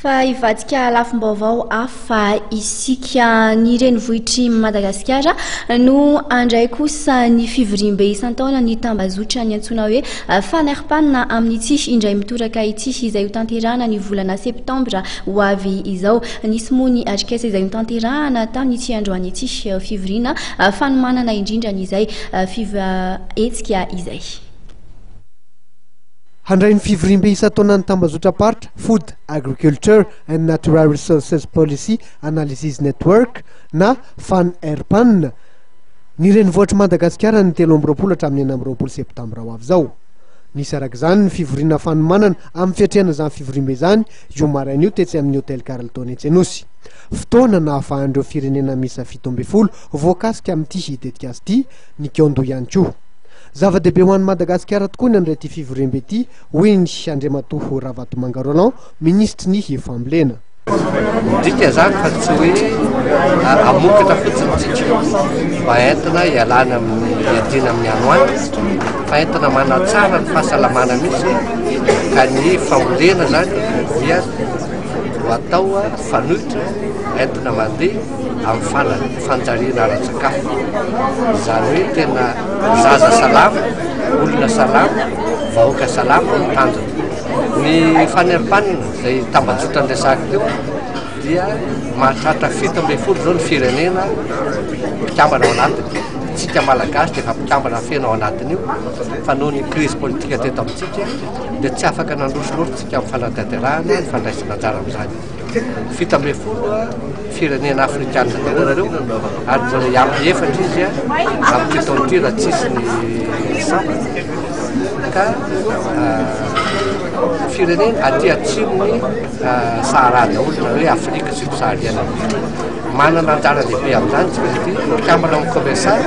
Fa ivadika lafim-baovao hafa isika ny renivohitry Madagasikara no andray kosa ny fivoriam-be isan-taona ny tambazotra ny antsoina hoe fanerpanina amin'ity indray mitoraka ity izay ho tanterahana ny volana septambra ho avy izao. Nisy moa ny atrikasa izay ho tanterahana tamin'ity androany ity fivoriana fanomanana indrindra n'izay hetsika izay. Handray ny fivoriam-be isan-taonan'ny tambazotra paritra Food, Agriculture and Natural Resources Policy Analysis Network na FANERPAN ny renivohitry Madagasikara ny 13 hatramin'ny 19 septambra ho avy zao. Nisy arak'izany ny fivoriana fanomanana amin'ny fiatrehana izany fivoriam-be izany io maraina io tetsy amin'ny hôtel Carlton Etsenosi. Fotoana na ahafahan'ireo firenena miisa 17 voakasika amin'ity hitetika azy ity ny Kiondo ihany koa. Zava-dehibe ho an'i Madagasikara tokoa ny an'irety fivoriam-be ity, hoy ny Andriamatoa Ravatomanga Roland, ministry ny fambolena. Dika zany fa tsy hoe amokatra fotsiny tsika mba entina ialana amin'ny iadina amin'ny ano any, fa entina manatsara ny fahasalamana misy ka ny fambolena zany dia ho atao fanohitra entina mandeha amin'ny fanjariana ara-tsakafo. Izany hoe tena zaza salama, olona salama, vahoaka salama ny tanjona. Ny fanerpanina izay tambazotra resaka teo dia mahatratra 17 zao ny firenena mpikambana ao anatiny. Tsika malagasy dia efa mpikambana feno ao anatiny io, fa noho ny crise politika teto amintsika dia tsy afaka nandroso loatra tsika amin'ny fanatanterahana ny fandraisana anjara amin'izany. 17 firenena afrikanina teonareo ary amin'ny efatra izy amin'ny taonty raha tsisy ny samba ka firenena aty atsimony Sahara olona hoe Afrika subsahariana manana anjara lehibe amin'izany tsika ity mpikambana amin'ny commerçant,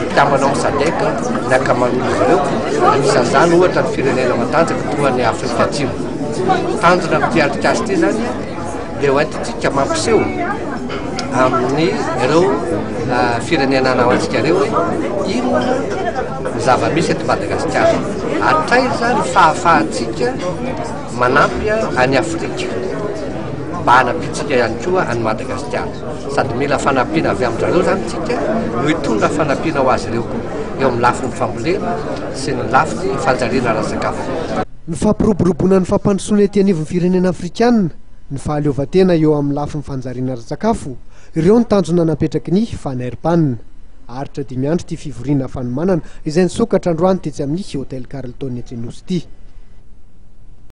mpikambana amin'ny SADC ny ankamaroan'izy ireo. Anisan'izany ohatra ny firenena matanjaka toa ny Afrika Atsimo. Tanjona amin'ity atrikasa ity zany dia ho entintsika mampiseho amin'ny ireo firenena anao antsika ireo hoe inona zava-misy eto Madagasikara. Hatray zany fahafahantsika manampy any Afrika mba hanampitsika ihany koa any Madagasikara. Sady mila fanampiana avy amin'izareo zany tsika no hitondra fanampiana ho azy ireo koa eo amin'ny lafiny fambolena sy ny lafiny fanjariana ara-sakafo. Ny fampiroboroboana ny fampandrosoana ety anivon'ny firenena afrikanina, ny fahaleovan-tena eo amin'ny lafiny fanjariana ara-sakafo, ireo ny tanjona napetraky ny FANERPAN. Aritra 5 andro ity fivoriana fanomanana izay nisokatra androany tetsy amin'ny hôtel Carlton Etsenosi ity.